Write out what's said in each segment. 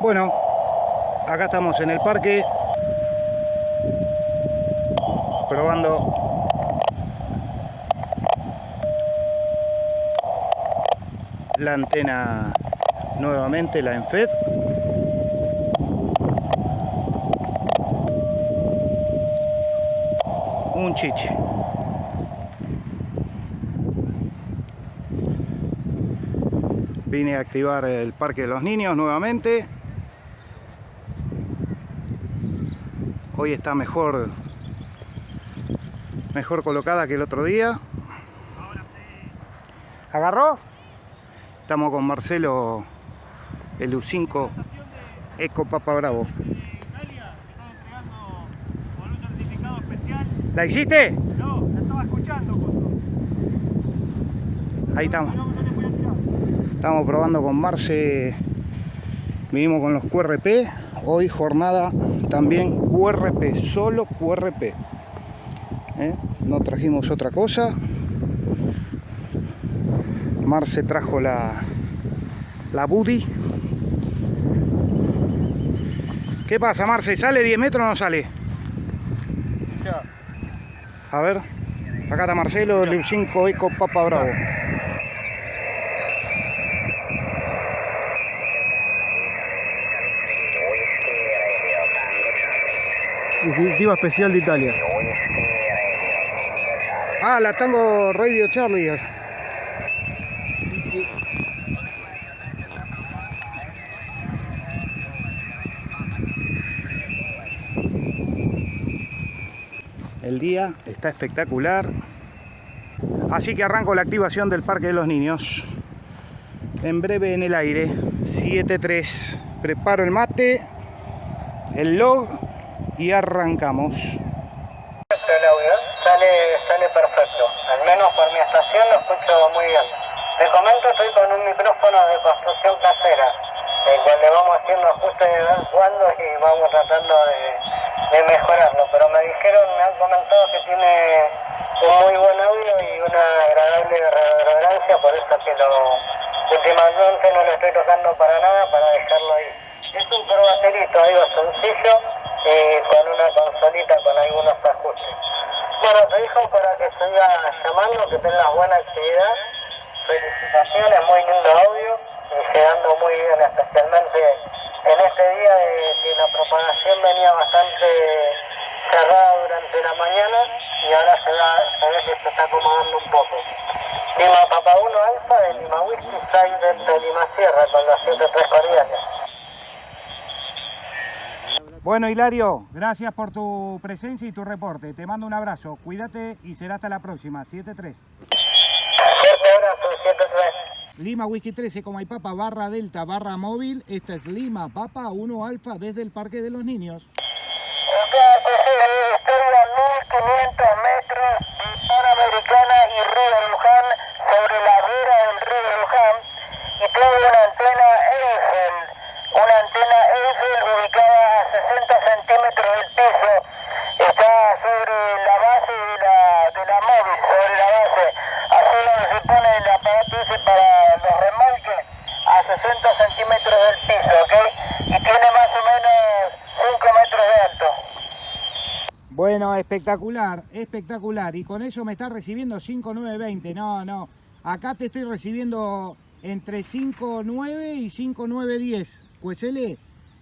Bueno, acá estamos en el parque probando la antena nuevamente, la ENFED. Un chiche. Vine a activar el parque de los niños nuevamente. Hoy está mejor colocada que el otro día. ¿Agarró? Estamos con Marcelo, el U5 Eco Papa Bravo. ¿La hiciste? No, la estaba escuchando. Ahí estamos. Estamos probando con Marce. Vinimos con los QRP. Hoy jornada también QRP, solo QRP. No trajimos otra cosa. Marce trajo la Buddy. ¿Qué pasa, Marce? ¿Sale 10 metros o no sale? Ya. A ver. Acá está Marcelo, el U5 Eco Papa Bravo. Distintiva especial de Italia. Ah, la Tango Radio Charlie. El día está espectacular. Así que arranco la activación del Parque de los Niños. En breve en el aire. 7-3. Preparo el mate, el log y arrancamos. El audio sale perfecto, al menos por mi estación lo escucho muy bien. Te comento, estoy con un micrófono de construcción casera, el cual le vamos haciendo ajustes de vez en cuando y vamos tratando de mejorarlo, pero me han comentado que tiene un muy buen audio y una agradable reverberancia, por eso que últimamente no lo estoy tocando para nada, para dejarlo ahí. Es un probaterito, algo sencillo, con una consolita con algunos ajustes. Bueno, te dejo para que sigas llamando, que tengas buena actividad. Felicitaciones, muy lindo audio, y llegando muy bien, especialmente en este día de que la propagación venía bastante cerrada durante la mañana y ahora se ve que se está acomodando un poco. Lima Papa 1 Alfa de Lima Whisky 6 de Lima Sierra con los 7-3 cordiales. Bueno, Hilario, gracias por tu presencia y tu reporte. Te mando un abrazo. Cuídate y será hasta la próxima. 7-3. Fuerte abrazo, 7-3. Lima Whisky 13, como hay papa, barra Delta, barra móvil. Esta es Lima Papa 1 Alfa desde el Parque de los Niños. Estoy a 1500 metros de Panamericana y Río Luján, sobre la vera del Río Luján, y tengo una antena Eiffel ubicada a 60 centímetros del piso. Está sobre la base de la móvil, sobre la base, así donde se pone el aparato ese para los remolques, a 60 centímetros del piso, ¿ok? Y tiene más o menos 5 metros de alto. Bueno, espectacular, espectacular. Y con eso me está recibiendo 5.920. No. Acá te estoy recibiendo entre 5.9 y 5.910. Pues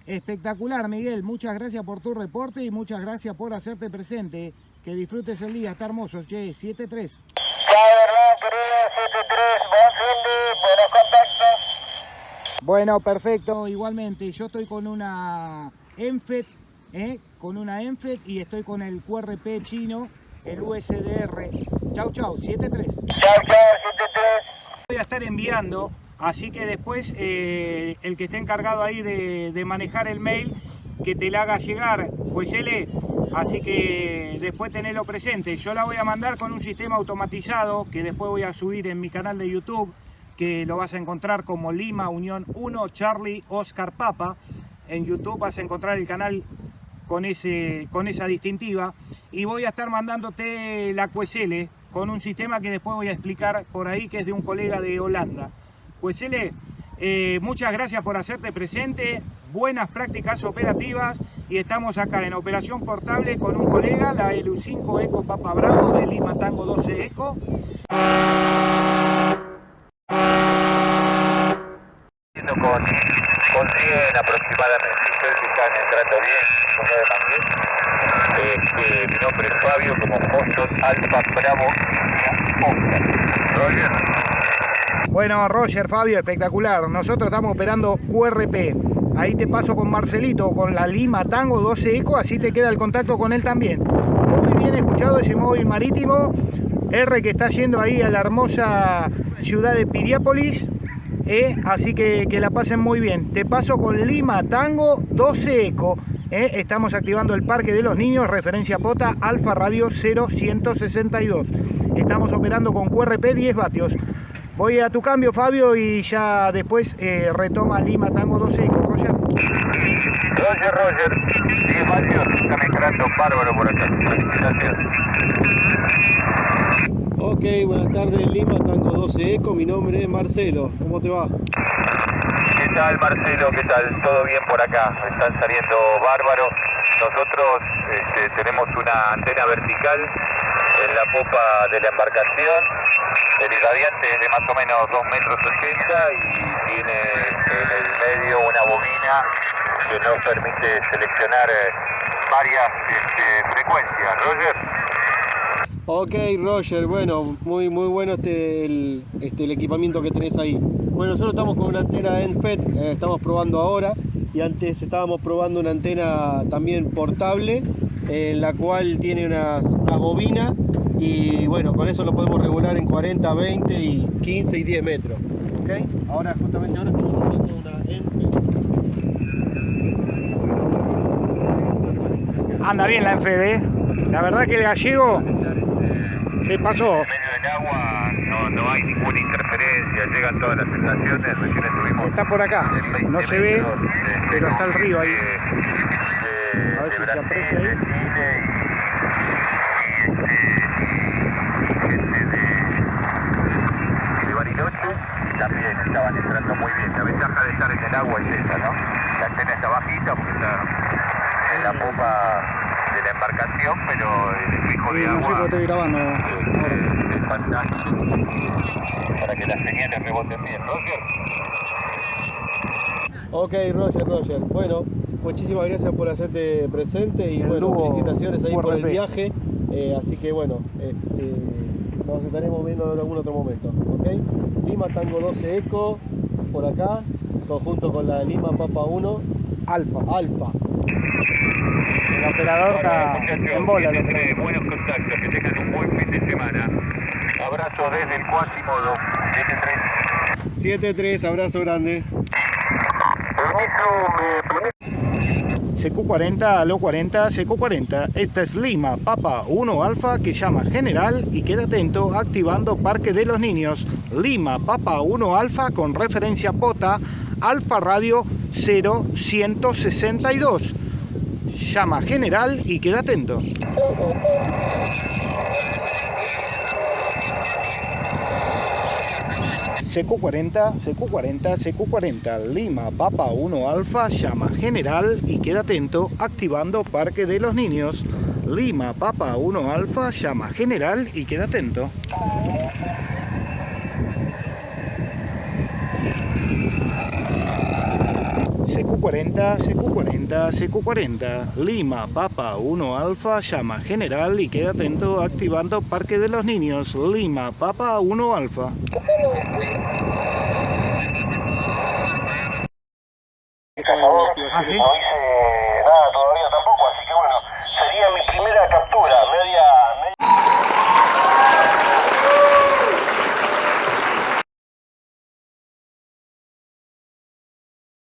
espectacular, Miguel. Muchas gracias por tu reporte y muchas gracias por hacerte presente. Que disfrutes el día, está hermoso. Che, 7-3. Ya, verdad, querido, 7-3. Buen fin de, buenos contactos. Bueno, perfecto. Igualmente, yo estoy con una ENFED, y estoy con el QRP chino, el USDR. Chau, 7-3. Chau, 7-3. Voy a estar enviando, así que después el que esté encargado ahí de manejar el mail, que te la haga llegar, pues así que después tenelo presente. Yo la voy a mandar con un sistema automatizado que después voy a subir en mi canal de YouTube, que lo vas a encontrar como Lima Unión 1 Charlie Oscar Papa. En YouTube vas a encontrar el canal con esa distintiva, y voy a estar mandándote la QSL con un sistema que después voy a explicar por ahí, que es de un colega de Holanda. QSL, muchas gracias por hacerte presente. buenas prácticas operativas y estamos acá en operación portable con un colega, la LU5 Eco Papa Bravo de Lima Tango 12 Eco. Con 100 aproximadamente, ustedes están entrando bien, mi nombre es Fabio, como Foxtrot Alfa Bravo Oscar. Roger. Bueno, Roger, Fabio, espectacular. Nosotros estamos operando QRP. Ahí te paso con Marcelito, con la Lima Tango 12 Eco, así te queda el contacto con él también. Muy bien escuchado ese móvil marítimo. R que está yendo ahí a la hermosa ciudad de Piriápolis. Así que la pasen muy bien. Te paso con Lima Tango 12 Eco. Estamos activando el Parque de los Niños, referencia POTA Alfa Radio 0162. Estamos operando con QRP 10 vatios. Voy a tu cambio, Fabio, y ya después retoma Lima Tango 12 Eco. Roger. Roger. 10 vatios, están entrando bárbaro por acá. Gracias. Ok, buenas tardes, Lima Tango 12 Eco, mi nombre es Marcelo, ¿cómo te va? ¿Qué tal, Marcelo? ¿Qué tal? ¿Todo bien por acá? Están saliendo bárbaros. Nosotros tenemos una antena vertical en la popa de la embarcación. El irradiante es de más o menos 2,80 metros y tiene en el medio una bobina que nos permite seleccionar varias frecuencias. Roger. Ok, Roger, bueno, muy bueno el equipamiento que tenés ahí. Bueno, nosotros estamos con una antena ENFET, estamos probando ahora, y antes estábamos probando una antena también portable, en la cual tiene una bobina, y bueno, con eso lo podemos regular en 40, 20, y 15 y 10 metros. Ok, justamente ahora estamos usando una ENFET. Anda bien la ENFED, la verdad que el gallego se pasó. En medio del agua no hay ninguna interferencia, llegan todas las estaciones, recién estuvimos. Está por acá, no se ve, pero está el río ahí. A ver si se aprecia ahí. De Bariloche también estaban entrando muy bien. La ventaja de estar en el agua es esa, ¿no? La antena está bajita porque está en la popa de la embarcación, pero el espejo de agua no sé cómo estoy grabando es fantástico para que las señales reboten bien. Roger. Ok, Roger. Bueno, muchísimas gracias por hacerte presente y bueno, felicitaciones ahí por el viaje. Así que bueno, nos estaremos viendo en algún otro momento. ¿Ok? Lima Tango 12 Eco, por acá, conjunto con la Lima Papa 1 Alfa. El operador está en bola. Buenos contactos, que tengan un buen fin de semana. Abrazo desde el Quasimodo, 7-3, abrazo grande. CQ40, Alo 40, CQ40. Esta es Lima Papa 1 Alfa que llama General y queda atento activando Parque de los Niños. Lima Papa 1 Alfa con referencia POTA Alfa Radio 0162. Llama General y queda atento. CQ40, Lima Papa 1 Alfa, llama General y queda atento activando Parque de los Niños. Lima Papa 1 Alfa, llama General y queda atento. CQ40, Lima Papa 1 Alfa, llama General y queda atento activando Parque de los Niños. Lima Papa 1 Alfa. No hice nada todavía tampoco, así que bueno, sería mi primera captura.